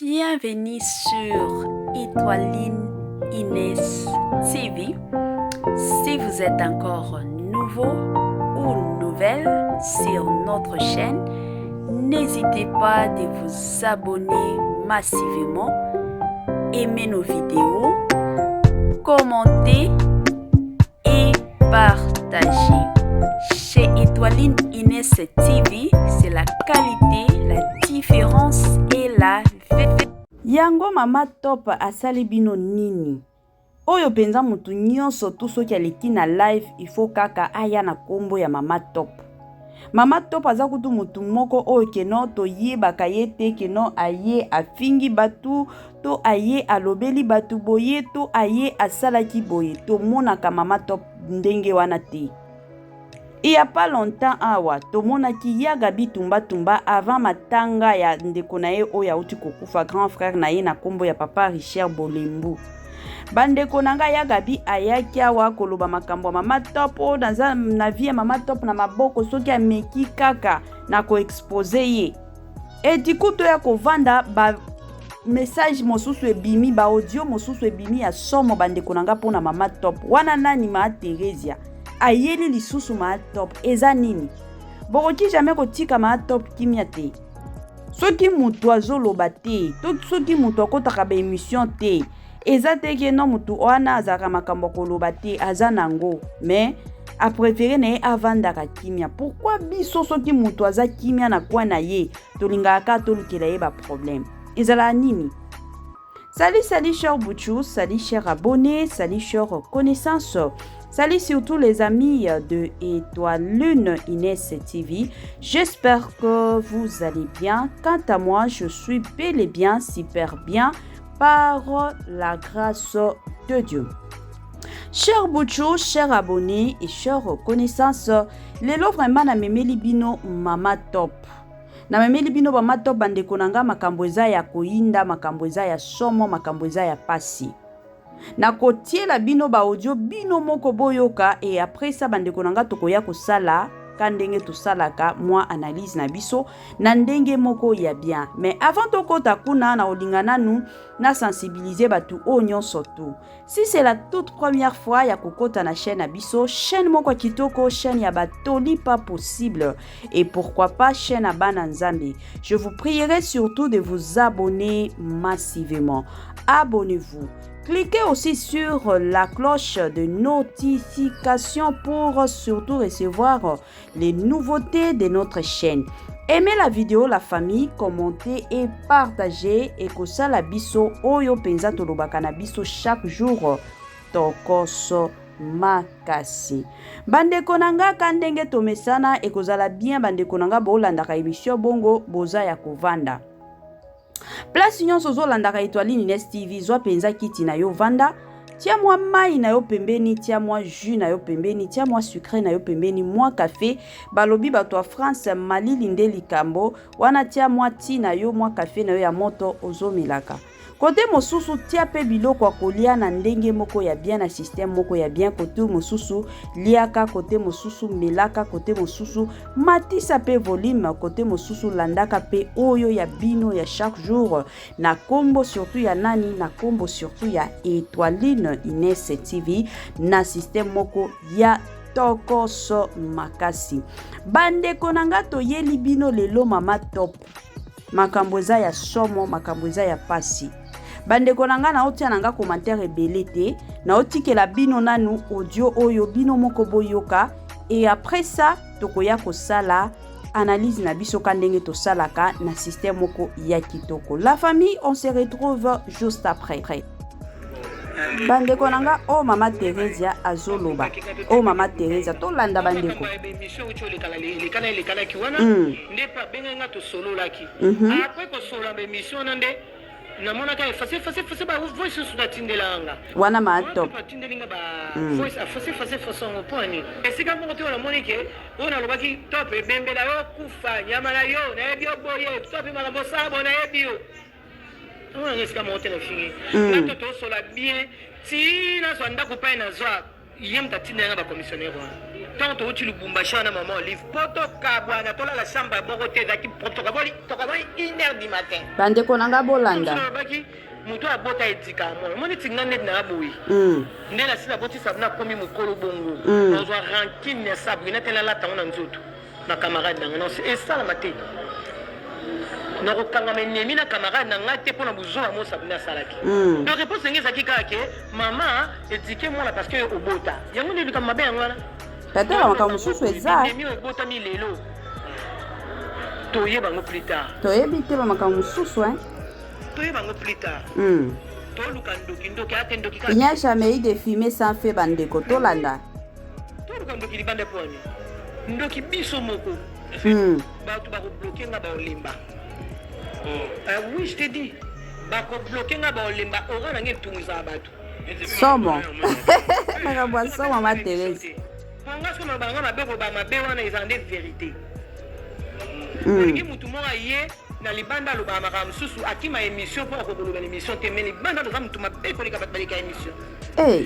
Bienvenue sur Étoiline Inès TV. Si vous êtes encore nouveau ou nouvelle sur notre chaîne, n'hésitez pas de vous abonner massivement, aimer nos vidéos, commenter et partager. Chez Étoiline Inès TV, c'est la qualité, la différence et la vérité. Yango mama top asali bino nini? Oyo penza mutu nyonso tu soki aleki na live il faut kaka aya na kombo ya mama top. Mama top aza kutu mutu moko oyo keno toyebaka ye te keno aye afingi batu to aye alobeli batu boye to aye asalaki boye tomonaka mama top ndenge wana te. Il y a pas longtemps awa tomonaki yaga bitumba tumba avant matanga ya ndeko na ye oyo auti kokufa grand frère na ye na kombo ya papa Richard Bolembu. Bandeko nanga yaga bi ayaki awa koloba makambo mama top o na vie mama top na maboko soki ameki kaka na ko expose ye. Eti kuto ya kovanda ba message mosusu ebimi ba audio mosusu ebimi ya somo bandeko nanga pona mama top. Wana nani ma Teresia ayeli lisusu ma top eza nini? Bokoki jamais kotika ma top kimia te. Soki mutu azoloba te, to soki mutu akotaka ba émission te, eza te ke no mutu wana azaka makambo koloba te aza nango, mais a préféré na ye avandaka kimia. Pourquoi biso soki mutu aza kimia na kwa na ye, tolingaka tolukela ye ba problème? Ezala nini? Salut cher Bouchou, salut cher abonnés, salut cher connaissances. Salut surtout les amis de Étoiline Inès TV. J'espère que vous allez bien. Quant à moi, je suis bel et bien, super bien, par la grâce de Dieu. Chers Bouchou, chers abonnés et chers connaissances, lelo vraiment na memeli bino mama top. Na memeli bino mama top bandeko nanga makambo eza ya koinda, makambo eza ya somo, makambo eza ya pasi. Na kotiela bino ba audio bino moko boyoka et après ça bandeko nanga tokoya kosala kandenge tosalaka moi analyse na biso na ndenge moko ya bien. Mais avant tokota kuna na olingana nu na sensibiliser batu onyon surtout. Si c'est la toute première fois ya kokota na chaîne na biso, chaîne moko kitoko, chaîne ya batoli pas possible et pourquoi pas chaîne à Bananzambe. Je vous prierai surtout de vous abonner massivement. Abonnez-vous. Cliquez aussi sur la cloche de notification pour surtout recevoir les nouveautés de notre chaîne. Aimez la vidéo, la famille, commentez et partagez. Et que ça la biso oyo penza tolobaka na biso chaque jour tokoso makasi. Bandeko nanga kandenge tomesana et kozala bien bandeko nanga bolandaka émission bongo boza ya kovanda. Place nyonso zolandaka Étoiline Inès TV zwa penza kiti na yo vanda. Tia moi mai na yo pembeni, tia moi jus na yo pembeni, tia moi sucré na yo pembeni, moi café. Balobi bato a France Mali linde likambo. Wana tia moi ti na yo, moi café na yo ya moto ozomelaka. Kote mosusu tia pe biloko kolia na ndenge moko ya bien na système moko ya bien. Kote mosusu liaka, kote mosusu melaka, kote mosusu matisa pe volume, kote mosusu landaka pe oyo ya bino ya chaque jour. Na kombo surtout ya nani, na kombo surtout ya Étoiline Inès TV na système moko ya tokoso makasi. Bandeko nanga toyeli bino lelo mama top. Makambo eza ya somo, makambo eza ya pasi. Bandeko nanga na otia nanga commentaire ebele te, na otikela bino nanu audio oyo bino moko boyoka et après ça tokoya kosala analyse na biso kandenge tosalaka na système moko ya kitoko. La famille, on se retrouve juste après. Bandeko nanga o mama Teresia azoloba. O mama Teresia to landa bandeko. Namona ka fase ba voice sur la tindelanga wana ma top tindelinga ba voice fase on point esika mo to la monike ona lobaki top bembela yo kufa nyama na yo na ebio boye top mala bosabo na ebio ona esika mo tele fingi na to so la bien ti na so ndako pa na zwa yem ta tindelinga ba commissionnaire tant que tu le Bumbashi na maman livre poto kabwana tola la samba boko te zaki poto kaboli to kaboli 1h du matin bande konanga bolanda muto abota etika mo moni tinga net na aboyi ndela sina boti sabna komi mukolo bongo ozwa rancune ya sabu na tena la tango na nzoto na camarade na non c'est ça la maté na kokanga menemi na camarade na ngate pona buzoa mo sabna salaki donc réponse ngeza kikake mama etike mo la parce que obota yango ndi kama mabe ngwana tata la makamususu eza menemi obota mi lelo toyeba ngo plus tard toyebi te ba makamususu hein toyeba ngo plus tard toluka ndoki ate ndoki il n'y a jamais eu de fumer sans feu bandeko tolanda toluka ndoki libande poni ndoki biso moko bato bakobloke nga baolemba oui je te dis bakobloke nga baolemba ora nange etungisa bato somo makambo ya somo ma Thérèse ponga soki mabanga mabe koba mabe wana eza nde vérité olingi mutu moko aye na libanda alobaka makambo mosusu akima émission mpo akokoloba na émission te mais libanda toza mutu mabe koleka bato baleka émission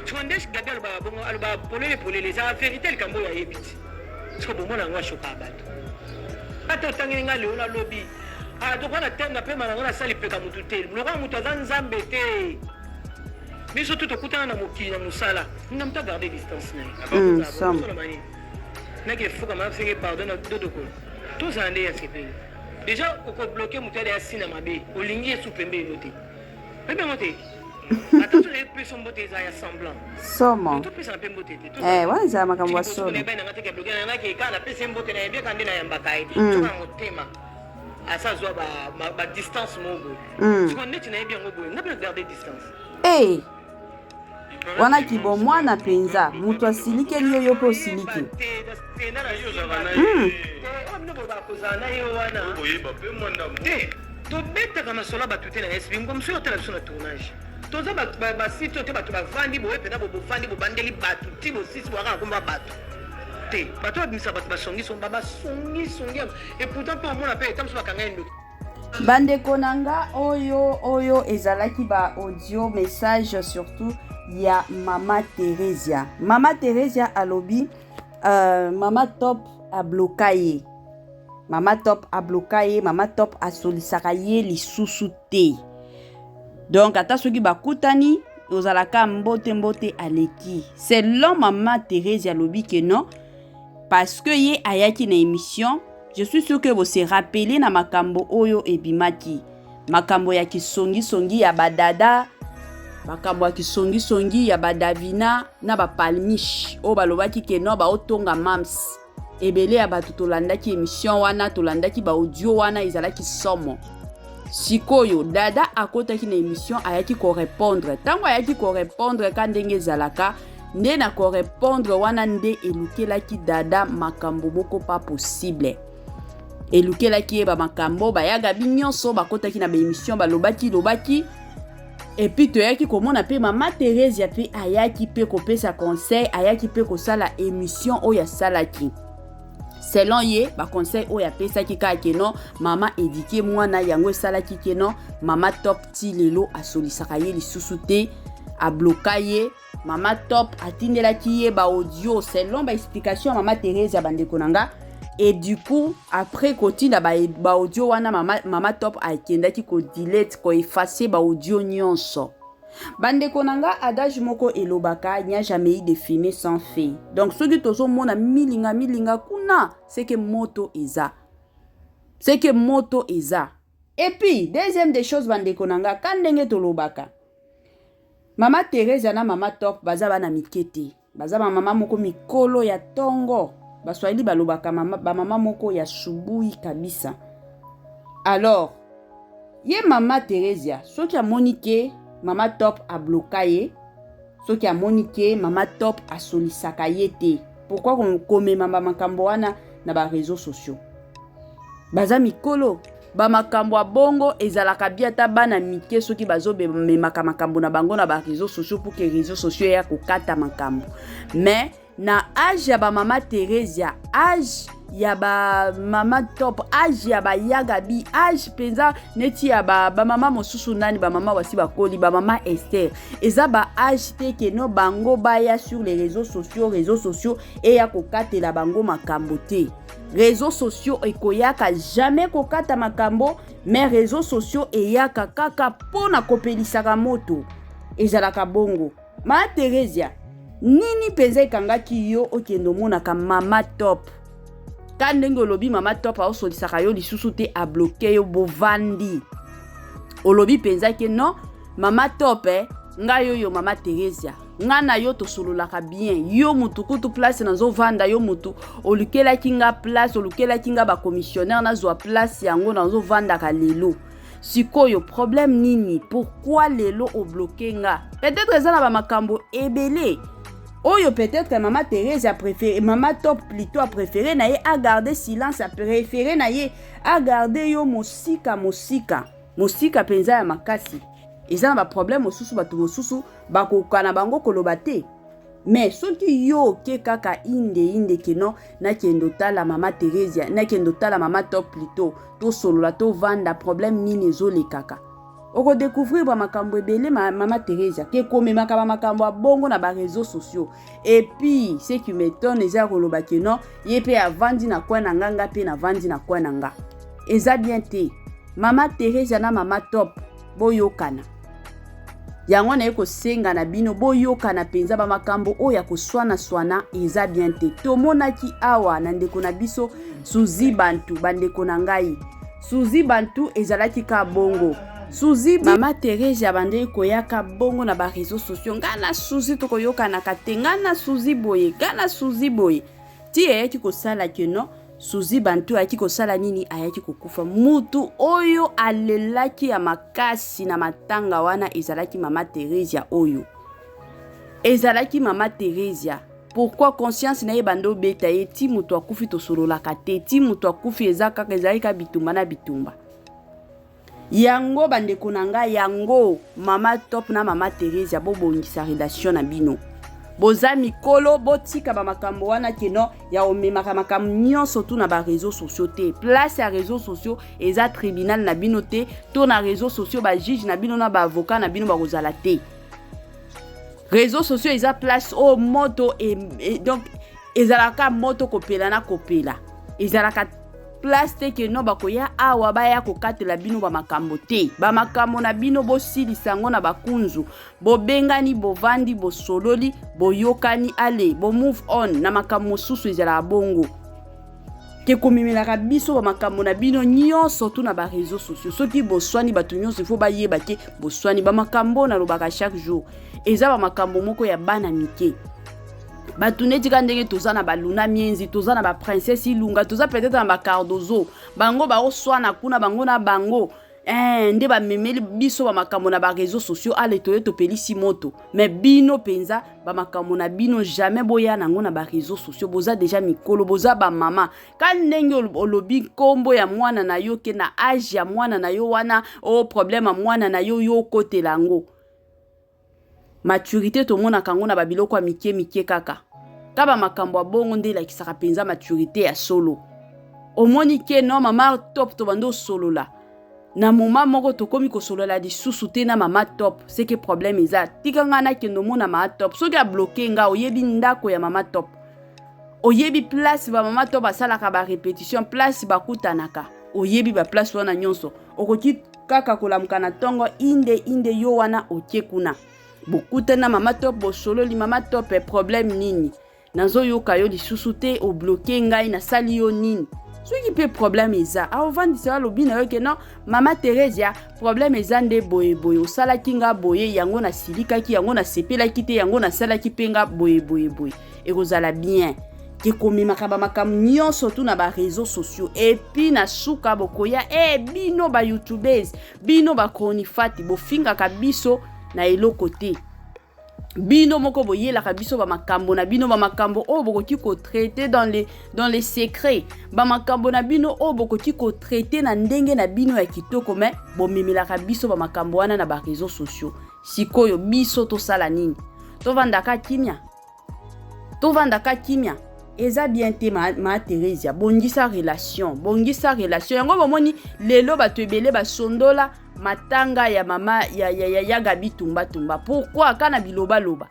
sondesh gabi alobaka bongo alobaka polele eza vérité likambo oyo ayebi ti siko bomona yango ashoka bato ata otangeli nga leo nalobi tokwana tenga mpe manango nasali peka mutu te lokola mutu aza nzambe te biso tu tokutana na mokili na mosala nga mutu agarde distance naye nake efuka mafenge pardon na dodokolo tozala nde ya sepeli déjà okobloke mutu ala ya sina mabe olingi esu pembeni te pembengo te attention epesa mbote eza ya semblant somo topesa mpe mbote te wana ezala makambo ya solo nanga teke bloke nanga eka napesa mbote na yebeka nde nayambaka ye toka na motema asa zwa ba distance moko siko neti nayebi yango boye nga mpe garde distance wana kibo mwana mpenza mutu asilikeli yo mpe osiliki tobetaka masolo bato te na esbi ngo mosu otala biso na tournage toza basite te bato bavandi boye mpena bobofandi bobandeli bato ti bosisi boaka na komba bato te bato babimisa bato basongisonga basongisongi et pourtant mpe omona mpe eta mosu bakanga ye ndoki bandeko na nga oyo ezalaki ba audio message surtout ya mama Thérèse. Mama Thérèse alobi mama top abloka ye. Mama top abloka ye, mama top asolisaka ye lisusu te. Donc ata soki bakutani ozalaka mbote aleki. Selon mama Thérèse alobi que non parce que ye ayaki na émission, je suis sûr que vous se rappelez na makambo oyo ebimaki. Makambo ya kisongi ya badada, makambo ya kisongi ya badavina na bapalmish o balobaki ke no ba otonga mams. Ebele ya batu tolandaki émission wana, tolandaki ba audio wana ezalaki somo. Sikoyo dada akotaki na émission ayaki ko répondre. Tango ayaki ko répondre ka ndenge ezalaka, nde na ko répondre wana nde elukelaki dada makambo moko pas possible. Elukelaki eba makambo bayaga binyonso bakotaki na ba émission balobaki et puis toyaki komona pe mama Thérèse ya pe ayaki pe kopesa conseil, ayaki pe kosala émission oya salaki. Selon ye ba conseil oya pesa ki ka keno mama éduquer mwana yango salaki keno mama top ti lelo asolisaka ye lisusu te a bloquer mama top atindelaki ye ba audio selon ba explication mama Thérèse ya bandeko nanga. Et du coup, après kotinda ba audio wana mama top akendaki ko delete ko effacer ba audio nyonso. Bandeko nanga adage moko elobaka n'y a jamais eu de fumée sans feu. Donc soki tozo mona milinga kuna, c'est que moto eza. C'est que moto eza. Et puis deuxième des choses bandeko nanga kandenge tolobaka. Mama Thérèse na mama top baza bana mikete. Baza ba mama moko mikolo ya tongo. Baswahili balobaka mama moko ya subui kabisa. Alors, ye mama Thérèse, soki amonike mama top a bloqué, soki amonike mama top a solisaka ye te. Pourquoi comme mama makambo wana na ba réseaux sociaux? Baza mikolo, ba makambo bongo ezalaka biata bana mike soki bazobe memaka makambo na bango na ba réseaux sociaux pour que réseaux sociaux ya kokata makambo. Mais na âge ya ba mama Teresia, âge ya ba mama top, âge ya ba Yagabi, âge penza neti ya ba mama mosusu nani, ba mama wasi bakoli, ba mama Esther. Eza ba âge te ke no bango baya sur les réseaux sociaux et ya kokatela bango makambo te. Réseaux sociaux ekoyaka jamais kokata makambo, mais réseaux sociaux eyaka kaka pona kopelisaka moto. Ezalaka bongo. Ma Teresia, nini penza ekangaki yo okendo monaka mama top? Quand ndenge olobi mama top a osolisaka yo lisusu te a bloqué yo bovandi. Olobi penza ke non, mama top nga yo mama Teresia. Nga na yo to sololaka bien. Yo mutu kutu place na zo vanda yo mutu. Olukela kinga place, olukela kinga ba commissionnaire na zo place yango na zo vanda ka lelo. Sikoyo problème nini? Pourquoi lelo o bloqué nga? Peut-être ça na ba makambo ebele. Oyo peut-être que mama Thérèse a préféré, mama top plutôt a préféré na ye a garder silence, a préféré na ye a garder yo mosika. Mosika penza ya makasi. Eza na ba problème mosusu batu mosusu bakokana bango koloba te. Mais soki yo ke kaka inde keno na kendo tala mama Thérèse, na kendo tala mama top plutôt, to solola to vanda problème nini ezole kaka. Oko découvrir ba makambo ebele mama Thérèse ke komemaka ba makambo bongo na ba réseaux sociaux. Et puis ce qui m'étonne eza koloba keno ye pe avandi na kwa na nganga pe na vandi na kwa na nga. Eza bien te. Mama Thérèse na mama top boyokana. Yango na eko senga na bino boyokana penza ba makambo oya koswana eza bien te. Tomonaki awa na ndeko na biso Suzi Bantu bandeko na ngai. Suzi Bantu ezalaki ka bongo. Suzi mama Thérèse abande koyaka bongo na ba réseaux sociaux. Ngana Suzi to koyokana katenga na Suzi boye, ngana Suzi boye. Ti ayaki kosala keno Suzi Bantu ayaki kosala nini ayaki kokufa. Mutu oyo alelaki ya makasi na matanga wana ezalaki mama Thérèse oyo. Ezalaki mama Thérèse. Pourquoi conscience na ye bando beta ye ti mutu akufi to solola kate ti mutu akufi ezaka ezalika bitumba na bitumba. Yango bandeko nanga yango mama top na mama Thérèse bobongisa relation na bino. Boza mikolo botika ba makambo wana keno ya omemaka makambo nyonso tu na ba réseaux sociaux te. Place ya réseaux sociaux eza tribunal na bino te, to na réseaux sociaux ba juge na bino na ba avocat na bino ba kozala te. Réseaux sociaux eza place o moto et donc ezalaka moto kopela na kopela. Ezalaka place te ke no bakoya awa baya kokatela bino ba makambo te. Ba makambo na bino bosilisa ngo na bakunzu. Bobengani bovandi bosololi boyokani ale bo move on na makambo mosusu ezala bongo. Ke komimelaka biso ba makambo na bino nyonso tu na ba réseaux sociaux. Soki boswani batu nyonso il faut ba yeba ke boswani ba makambo na lobaka chaque jour. Eza ba makambo moko ya bana mike. Batuneti kandenge toza na baluna mienzi, toza na ba princesse ilunga, toza peut-être na ba cardozo. Bango ba oswana kuna bango na bango. Nde ba memeli biso ba makambo na ba réseaux sociaux ale toye to pelisi moto. Mais bino penza ba makambo na bino jamais boya nango na ba réseaux sociaux. Boza déjà mikolo, boza ba mama. Kandenge olobi kombo ya mwana na yo ke na âge ya mwana na yo wana o problème mwana na yo yo kote lango. Maturité to mona kango na babiloko mike kaka. Kaba makambo bongo nde la kisaka penza maturité ya solo. Omoni ke no mama top to bando solo la. Na moma moko to komi ko solo la di susu na mama top. C'est que problème eza. Tika nga na kendo mona mama top. Soki a bloqué nga oyebi ndako ya mama top. Oyebi place ba mama top asala ka ba répétition place ba kutanaka. Oyebi ba place wana nyonso. Okoki kaka kolamuka na tongo inde yo wana okie kuna. Bokuta na mama top bo solo li mama top problème nini. Nazo yoka yo lisusu te o bloqué ngai na sali yo nini. Soki pe problème eza. A ovandi sa lobi na yo ke non mama Thérèse problème eza nde boye o sala kinga boye yango na silika ki yango na sepela ki te yango na sala ki penga boye. Et kozala bien. Ke komemaka ba makambo nyonso tu na ba réseaux sociaux et puis na suka bokoya bino ba youtubers bino ba konifati bofinga kabiso na eloko te. Bino moko boyela kabiso ba makambo na bino ba makambo o bokoki ko traiter dans les secrets ba makambo na bino o bokoki ko traiter na ndenge na bino ya kitoko mais bomemela kabiso ba makambo wana na ba réseaux sociaux. Sikoyo biso to sala nini to vandaka kimia tovandaka kimia eza bien te ma Teresia bongisa relation yango bomoni lelo bato ebele basondola matanga ya mama ya Gabi Tumba pourquoi kana biloba loba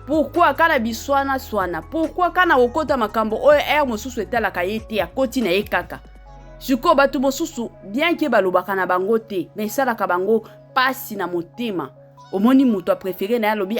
pourquoi kana biswana swana pourquoi kana okota makambo oyo mosusu etalaka ye te akoti na ye kaka siko bato mosusu bien ke balobaka na bango te mais esalaka bango pasi na motema omoni moto a préféré na ye alobi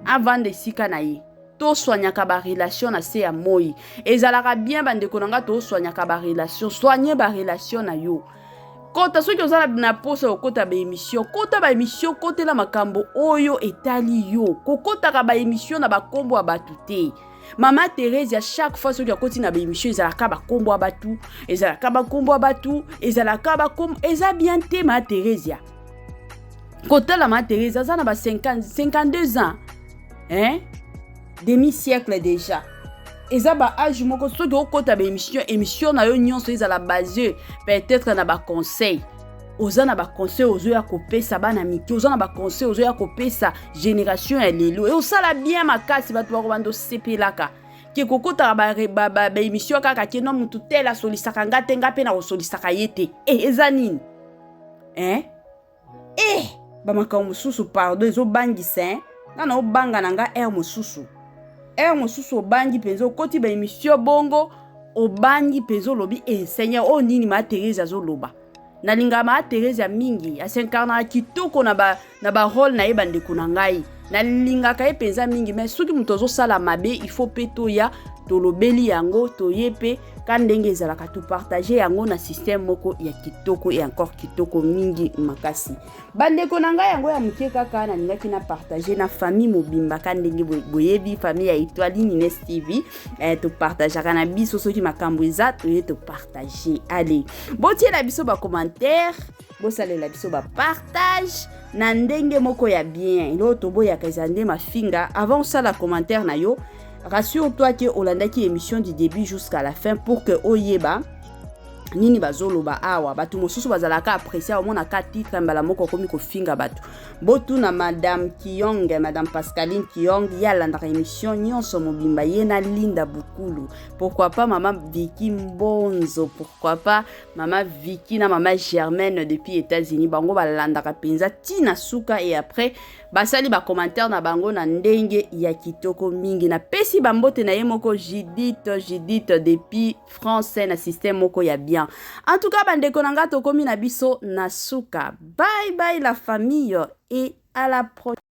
avanda esika na ye toswanyaka barelation na se ya moi ezalaka bien bandeko na nga toswanyaka barelation soigne barelation na yo kota soki ozala na posa okota baémission kota baémission kotela makambo oyo etali yo kokotaka baémission na bakombo ya batu te Mama Teresia chaque fois soki akoti na baémission ezalaka bakombo ya batu ezalaka bakombo ya batu ezalaka bakombo eza bien te Mama Teresia kotala Mama Teresia aza na ba 52 ans demi-siècle déjà. Eza ba âge moko soki okota ba émission na yo nyonso ezala basé peut-être na ba conseil. Oza na ba conseil ozo ya kopesa bana miki, oza na ba conseil ozo ya kopesa génération ya lelo. Et osala bien makasi bato bako bando sepelaka. Ke kokota ba émission kaka ke no mutu tela solisaka ngate ngape na solisaka yete. Eza nini? Ba makambo mususu pardon ezo bangisa na obanga nanga mosusu. Mosusu obangi penzo koti ba émission bongo obangi penzo lobi Seigneur nini ma Teresia zo loba na linga ma Teresia mingi a 50 ans kitoko na ba rôle na yeba ndeko na ngai na linga ka penza mingi mais soki mutozo sala mabe il faut peto ya tolobeli yango toyepe kandenge ezalaka to partager yango na système moko ya kitoko et encore kitoko mingi makasi bandeko na ngai yango ya muke kaka na lingaki na partager na famille mobimba kandenge boyebi famille ya Étoiline Ines TV to partager na biso soki makambo eza to partager allez botie la biso ba commentaire bosalela biso ba partage na ndenge moko ya bien ilo toboya kazande mafinga avant ça la commentaire na yo. Rassure-toi que olandaki émission du début jusqu'à la fin pour que oyeba nini bazoloba awa batu mosusu bazalaka apprécier au mona ka titre mbala moko komi ko finga batu botu na madame Pascaline Kiyong ya landa émission nyonso mobimba yena Linda Bukulu pourquoi pas maman Vicky Mbonzo pourquoi pas maman Vicky na maman Germaine depuis États-Unis bango balanda ka penza tina suka et après basali ba commentaire na bango na ndenge ya kitoko mingi na pesi bambote na ye moko Judith depuis français na système moko ya bien. En tout cas bandeko nanga tokomi na biso na suka. Bye bye la famille et à la prochaine.